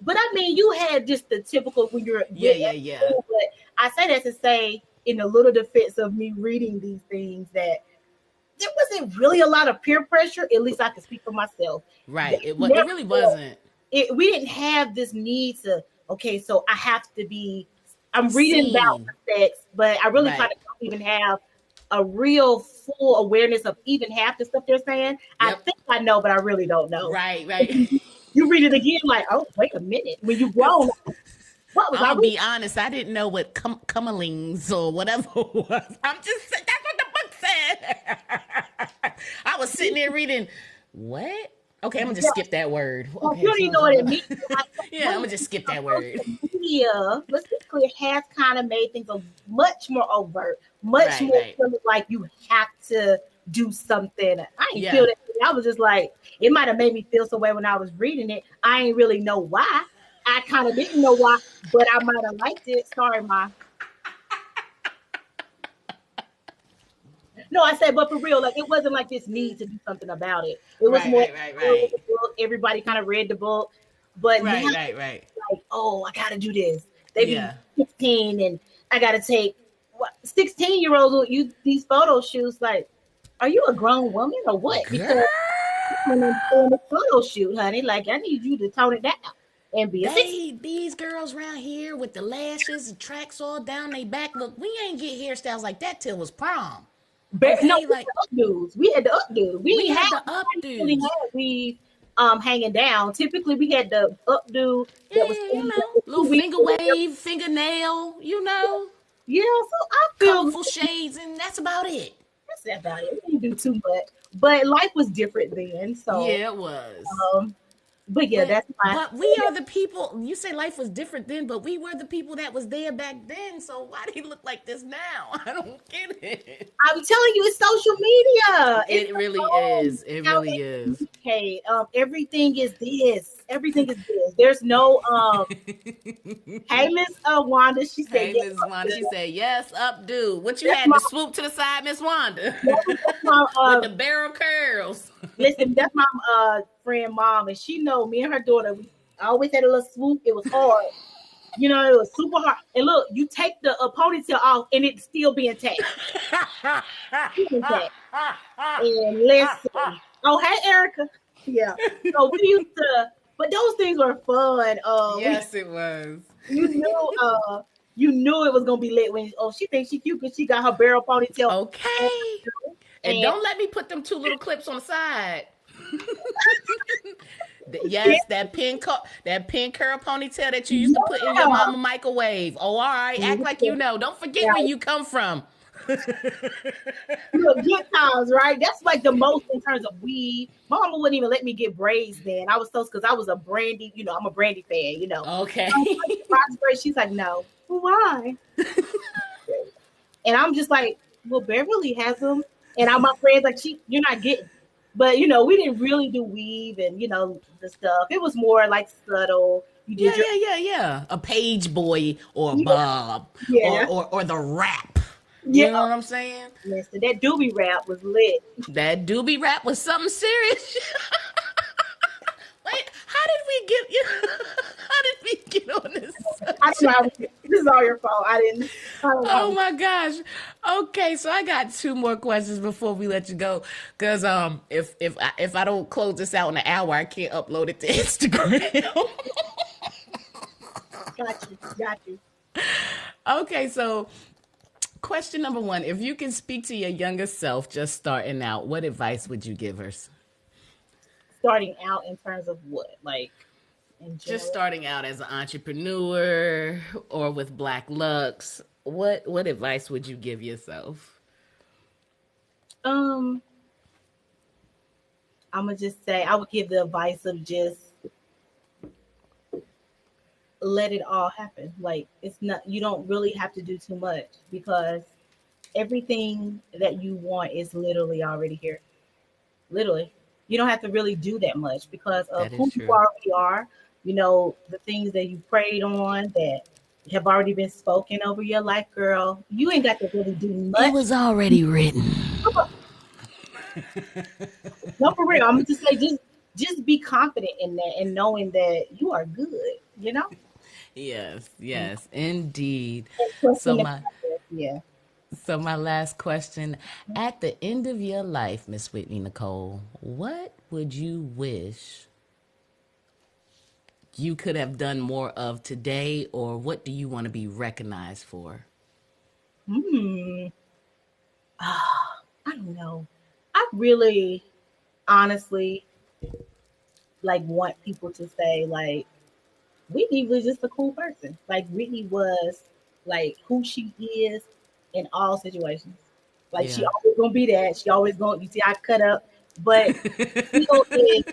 But I mean, you had just the typical when you're Yeah. School, but I say that to say, in a little defense of me reading these things, that there wasn't really a lot of peer pressure. At least I can speak for myself. Right. It Never really wasn't. We didn't have this need to. Okay, so I have to be. I'm reading about Seen. sex, but I really Right. kind of don't even have a real full awareness of even half the stuff they're saying. I Yep. think I know, but I really don't know. Right. You read it again, like, oh, wait a minute. When you grown, what was I'm I gonna reading? be honest. I didn't know what cummelings or whatever it was. I'm just that's what the book said. I was sitting there reading. What? Okay, I'm gonna just skip that word. Well, Okay, you don't even know what it means. Yeah, I'm gonna just skip that word. Media, let's be clear, has kind of made things much more overt, much more Right. feeling like you have to do something. I ain't Yeah. feel that. I was just like, it might have made me feel some way when I was reading it. I ain't really know why. I kind of didn't know why, but I might have liked it. Sorry, Ma. No, I said, but for real, like it wasn't like this need to do something about it. It was Right, more right. everybody kind of read the book, but now Right. like, oh, I gotta do this. They be Yeah. 16 and I gotta take 16-year-olds you these photo shoots. Like, are you a grown woman or what? Girl, Because when I'm doing a photo shoot, honey, like I need you to tone it down and be a 16. these girls around here with the lashes and tracks all down their back. Look, we ain't get hairstyles like that till was prom. No, Okay, we like had the updos. We had the updos. We we didn't had have the really updos. had weave hanging down. Typically, we had the updo Yeah, that was you know, little two weeks. finger wave, fingernail, you know, Yeah, so I feel colorful shades, and that's about it. that's about it. We didn't do too much, but life was different then. So, Yeah, it was. um, but yeah, But that's my. but we are the people. You say life was different then, but we were the people that was there back then. So why do you look like this now? I don't get it. I'm telling you, it's social media. It's It really is. It how really they is. communicate. Everything is this. Everything is this. There's no Hey, Miss Wanda. She said Hey, yes. Miss Wanda. She said yes, updo. What you That's had my to swoop to the side, Miss Wanda, that's my with the barrel curls. listen. That's my friend mom, and she know me and her daughter. We always had a little swoop. It was hard. You know, it was super hard. And look, you take the ponytail off, and it's still being intact. Still intact. And listen. Oh, hey, Erica. Yeah. So we used to, but those things were fun. Yes, it was. You knew, you knew it was gonna be lit when she thinks she cute because she got her barrel ponytail. Okay. And And don't let me put them two little clips on the side. yeah, Yes, that pin curl ponytail that you used to put in your mama microwave. Oh, all right. Act like you know. Don't forget yeah. where you come from. Look, good times, right? That's like the most in terms of weed. My mama wouldn't even let me get braids then. I was so because I was a Brandy, I'm a Brandy fan, Okay. She's like, no. Well, why? And I'm just like, well, Beverly has them. And all my friends like, you're not getting. But we didn't really do weave and the stuff. It was more like subtle. You Yeah, did your yeah. A page boy or a yeah, Bob yeah, or the rap. You yeah. know what I'm saying? Listen, that doobie rap was lit. That doobie rap was something serious. Wait, how did we get you? How did we get on this I don't know. subject? This is all your fault. I don't know. Oh my gosh. Okay, so I got two more questions before we let you go. Cause if I don't close this out in an hour, I can't upload it to Instagram. Got you. Okay, so question number one: if you can speak to your younger self just starting out, what advice would you give her? Starting out in terms of what, like in general? Just starting out as an entrepreneur or with Blacklux, what advice would you give yourself? I'm gonna just say I would give the advice of just let it all happen. Like it's not you don't really have to do too much because everything that you want is literally already here. Literally. You don't have to really do that much because of That is who you true. already are. The things that you prayed on that have already been spoken over your life, girl. You ain't got to really do It much. was already written. No, for real. I'm just say just be confident in that and knowing that you are good. Yes, indeed. And trusting So the my process. Yeah. so my last question: at the end of your life, Miss Whitney Nycole, what would you wish you could have done more of today, or what do you want to be recognized for? Hmm. I don't know. I really honestly want people to say Whitney was just a cool person. Like Whitney was who she is in all situations. Like she Yeah. always gonna be that. She always gonna you see I cut up, but still is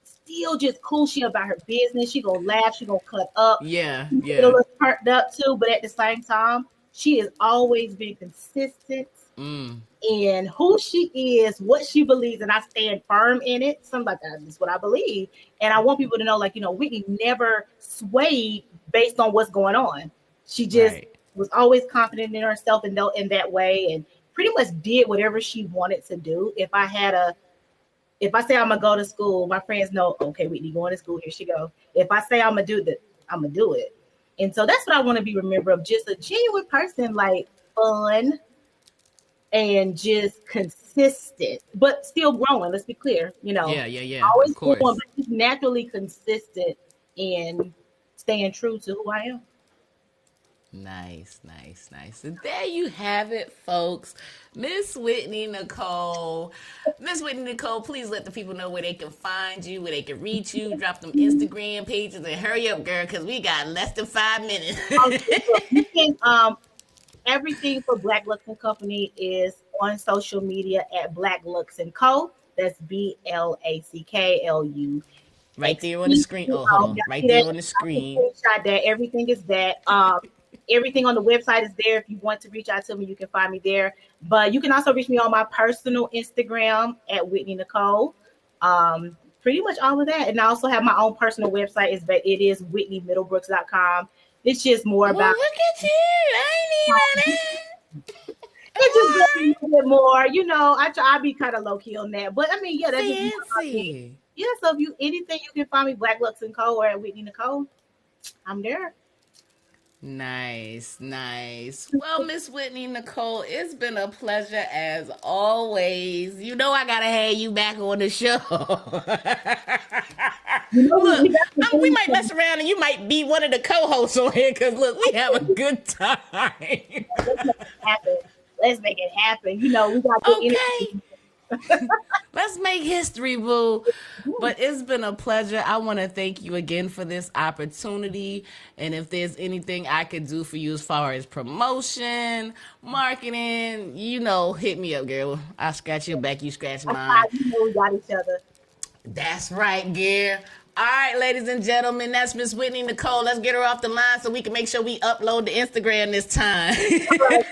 still just cool. She about her business. She gonna laugh. She gonna cut up. Yeah, She get a yeah. little turned up too, but at the same time, she has always been consistent Mm, in who she is, what she believes, and I stand firm in it. Something like that. That's what I believe. And I want people to know, Whitney never swayed based on what's going on. She just right. was always confident in herself and in that way, and pretty much did whatever she wanted to do. If I say I'm gonna go to school, my friends know, okay, Whitney going to school, here she go. If I say I'm gonna do I'm gonna do it. And so that's what I want to be remembered of, just a genuine person, like fun and just consistent, but still growing. Let's be clear, Yeah. Of always growing, course. but just naturally consistent in staying true to who I am. Nice. And there you have it, folks. Miss Whitney Nycole. Miss Whitney Nycole, please let the people know where they can find you, where they can reach you. Drop them Instagram pages and hurry up, girl, because we got less than 5 minutes. You can, everything for Blacklux and Company is on social media at Blacklux and Co. That's BLACKLU. Right there on the screen. Oh, hold on. Right there on the screen. That everything is that. Everything on the website is there. If you want to reach out to me, you can find me there. But you can also reach me on my personal Instagram at Whitney Nycole. Pretty much all of that. And I also have my own personal website. It is WhitneyMiddlebrooks.com. It's just more about. Look at you. I ain't even that. It's just a little bit more, I be kind of low key on that. But I mean, yeah, that's Fancy. Yeah, so if you anything, you can find me Blacklux and Co. or at Whitney Nycole. I'm there. Nice. Well, Miss Whitney Nycole, it's been a pleasure as always. I gotta have you back on the show. Look, we might mess around and you might be one of the co-hosts on here because look, we have a good time. Let's make it happen. We got the energy. Let's make history, boo. But it's been a pleasure. I want to thank you again for this opportunity. And if there's anything I could do for you as far as promotion, marketing, hit me up, girl. I'll scratch your back, you scratch mine. We got each other. That's right, girl. All right, ladies and gentlemen, that's Miss Whitney Nycole. Let's get her off the line so we can make sure we upload to Instagram this time. All right,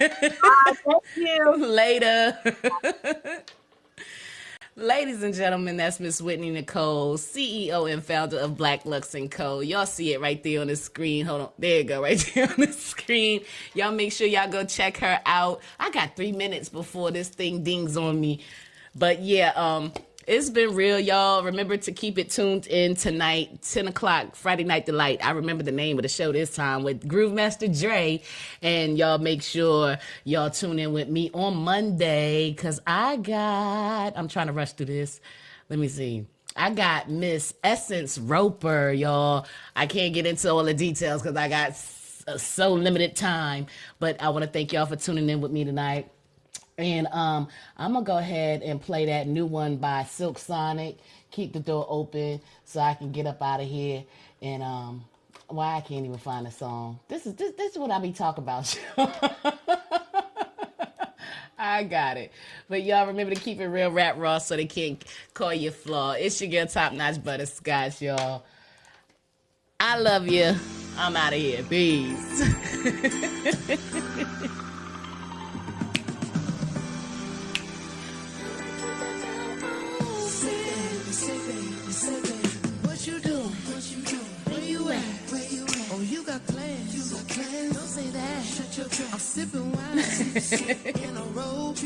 thank you. Later. Ladies and gentlemen, that's Miss Whitney Nycole, CEO and founder of Blacklux & Co. Y'all see it right there on the screen. Hold on. There you go, right there on the screen. Y'all make sure y'all go check her out. I got 3 minutes before this thing dings on me. But yeah, it's been real, y'all. Remember to keep it tuned in tonight, 10 o'clock, Friday Night Delight. I remember the name of the show this time with Groove Master Dre. And y'all make sure y'all tune in with me on Monday because I'm trying to rush through this. Let me see. I got Miss Essence Roper, y'all. I can't get into all the details because I got so limited time. But I want to thank y'all for tuning in with me tonight. And I'm going to go ahead and play that new one by Silk Sonic, Keep the Door Open, so I can get up out of here. And, I can't even find the song. This is what I be talking about. I got it. But y'all remember to keep it real rap raw so they can't call you flaw. It's your girl, Top Notch Butterscotch, y'all. I love you. I'm out of here. Peace. What you do? Where you at? Oh, you got plans. Don't say that. Shut your trap. I'm sipping wine.